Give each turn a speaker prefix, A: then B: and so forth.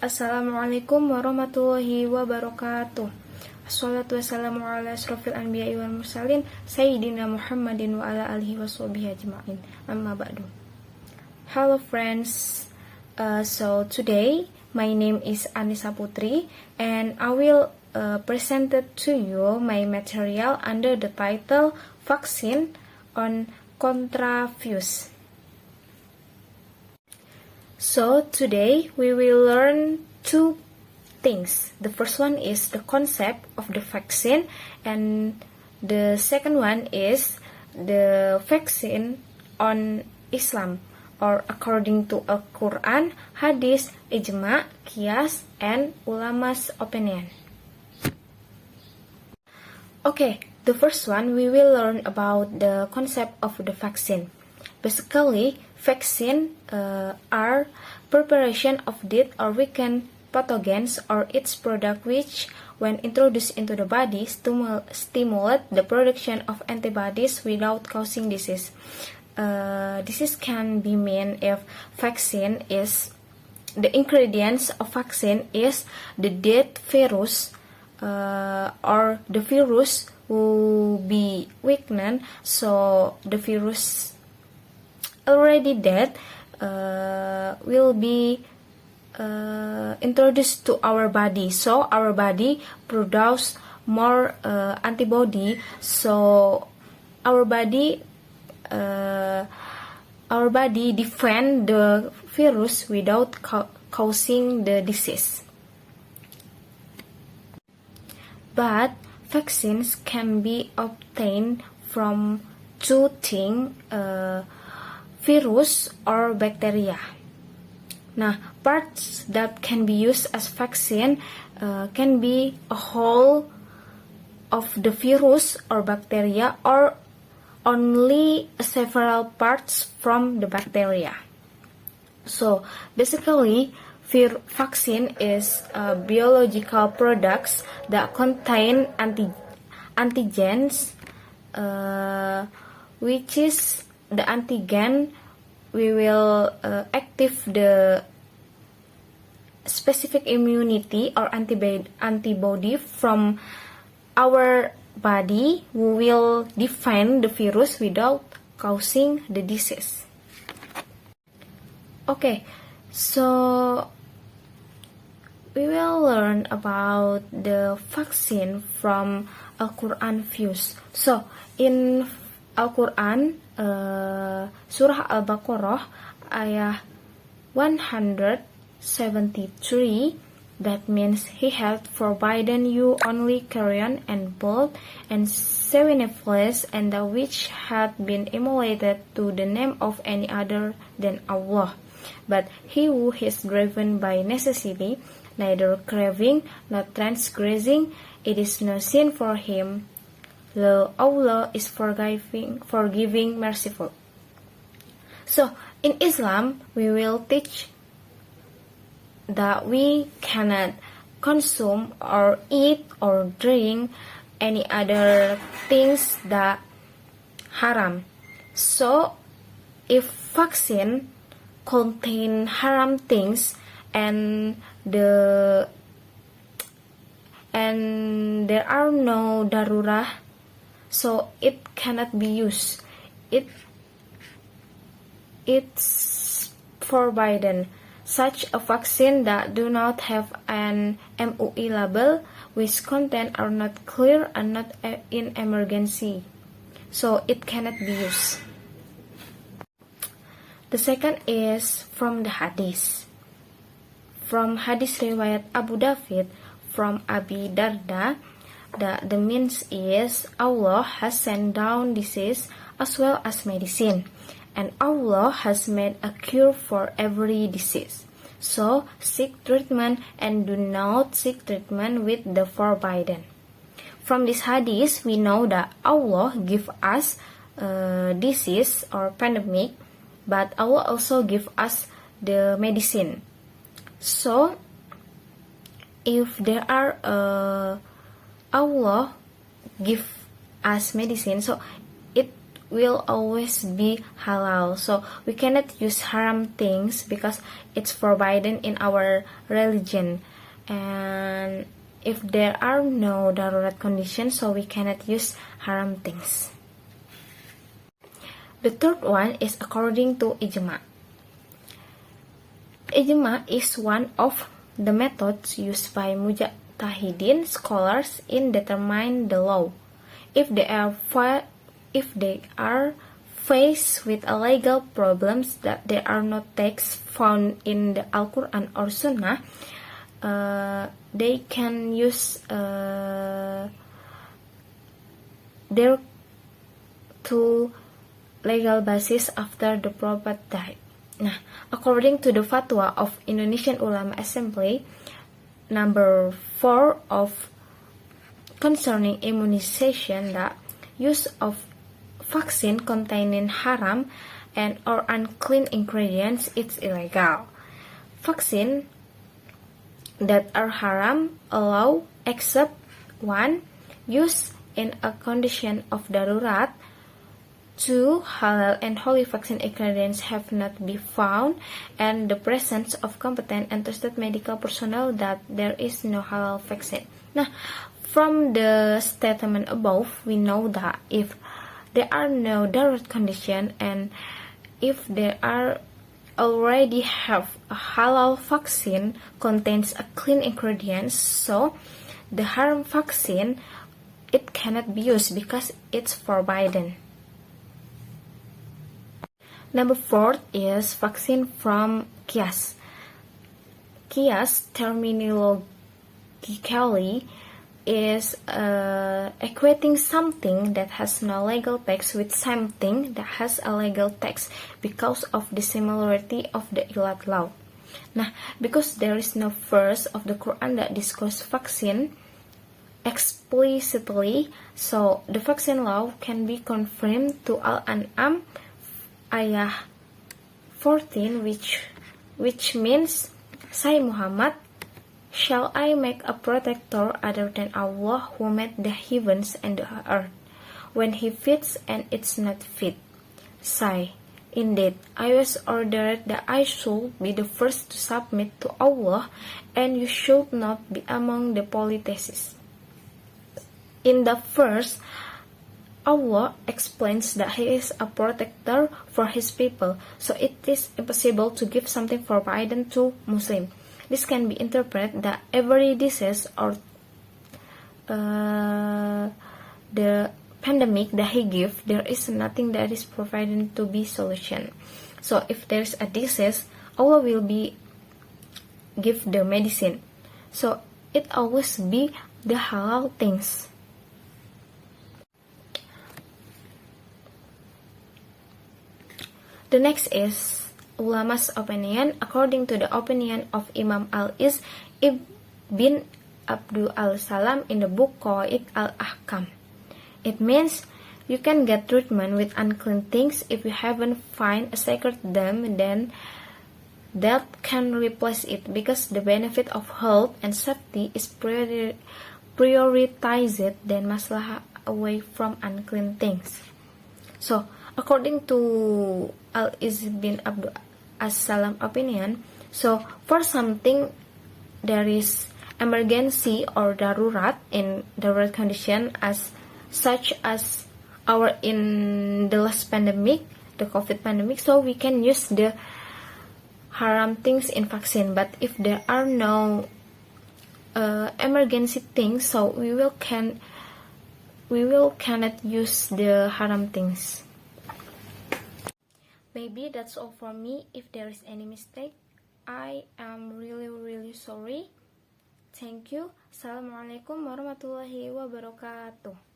A: Assalamualaikum warahmatullahi wabarakatuh. Assalatu wassalamu ala asrofil anbiya'i wal mursalin Sayyidina Muhammadin wa ala alihi wa sahbihi ajma'in. Amma ba'du. Hello friends, so today my name is Anissa Putri and I will present to you my material under the title Vaccine on Contravirus. So today we will learn two things. The first one is the concept of the vaccine, and the second one is the vaccine on Islam, or according to Al-Quran, Hadith, Ijma, Qiyas, and ulama's opinion. Okay, the first one we will learn about the concept of the vaccine. Basically, vaccine are preparation of dead or weakened pathogens or its product which, when introduced into the body, stimulate the production of antibodies without causing disease. Disease can be mean if vaccine is the ingredients of vaccine is the dead virus or the virus will be weakened, so the virus already dead will be introduced to our body, so our body produce more antibody, so our body defend the virus without causing the disease. But vaccines can be obtained from two things, virus or bacteria. Nah, parts that can be used as vaccine can be a whole of the virus or bacteria, or only several parts from the bacteria. So basically, vaccine is biological products that contain antigens, which is the antigen we will active the specific immunity or antibody from our body who will defend the virus without causing the disease. Okay, so we will learn about the vaccine from Al-Quran views. So in Al-Quran, Surah Al-Baqarah, ayah 173, that means He hath forbidden you only carrion and blood and seven flesh, and that which hath been immolated to the name of any other than Allah. But he who is driven by necessity, neither craving nor transgressing, it is no sin for him. Allah is forgiving, merciful. So, in Islam, we will teach that we cannot consume or eat or drink any other things that haram. So, if vaccine contain haram things and there are no darurah, so it cannot be used. It's forbidden. Such a vaccine that do not have an MUI label, which content are not clear and not in emergency, so it cannot be used. The second is from the hadith. From hadith riwayat Abu David from Abi Darda, the means is Allah has sent down disease as well as medicine, and Allah has made a cure for every disease. So seek treatment and do not seek treatment with the forbidden. From this hadith, we know that Allah give us disease or pandemic, but Allah also give us the medicine. So if there are Allah give us medicine, so it will always be halal. So we cannot use haram things because it's forbidden in our religion. And if there are no darurat conditions, so we cannot use haram things. The third one is according to ijma. Ijma is one of the methods used by mujtahidin scholars in determining the law. If they are faced with a legal problems that there are no texts found in the Al-Quran or Sunnah, they can use their two legal basis after the Prophet died. Nah, according to the fatwa of Indonesian Ulama Assembly, number 4 of concerning immunization, the use of vaccine containing haram and or unclean ingredients is illegal. Vaccine that are haram allow except 1. Use in a condition of darurat. 2. Halal and holy vaccine ingredients have not been found, and the presence of competent and trusted medical personnel that there is no halal vaccine. Nah, from the statement above, we know that if there are no darurat condition and if there are already have a halal vaccine contains a clean ingredients, so the haram vaccine, it cannot be used because it's forbidden. Number 4 is vaccine from qiyas. Qiyas terminologically is equating something that has no legal text with something that has a legal text because of the similarity of the ilat law. Nah, because there is no verse of the Quran that discusses vaccine explicitly, so the vaccine law can be confirmed to Al-An'am ayah 14, which means, say Muhammad, shall I make a protector other than Allah who made the heavens and the earth, when he feeds and it's not fit? Say, indeed, I was ordered that I should be the first to submit to Allah, and you should not be among the polytheists. In the verse, Allah explains that He is a protector for His people, so it is impossible to give something forbidden to Muslim. This can be interpreted that every disease or the pandemic that He gives, there is nothing that is forbidden to be solution. So if there is a disease, Allah will be give the medicine. So it always be the halal things. The next is ulama's opinion. According to the opinion of Imam Al-Iz ibn Abdul Al-Salam in the book Qawaid Al-Ahkam, it means you can get treatment with unclean things if you haven't find a sacred dam, then that can replace it, because the benefit of health and safety is prioritized than masalah away from unclean things. So according to Al-Iz bin Abdul As-Salam opinion, so for something there is emergency or darurat in darurat condition as such as our in the last pandemic, the COVID pandemic, so we can use the haram things in vaccine. But if there are no emergency things, so we will cannot use the haram things. Maybe that's all for me. If there is any mistake, I am really sorry. Thank you. Assalamualaikum warahmatullahi wabarakatuh.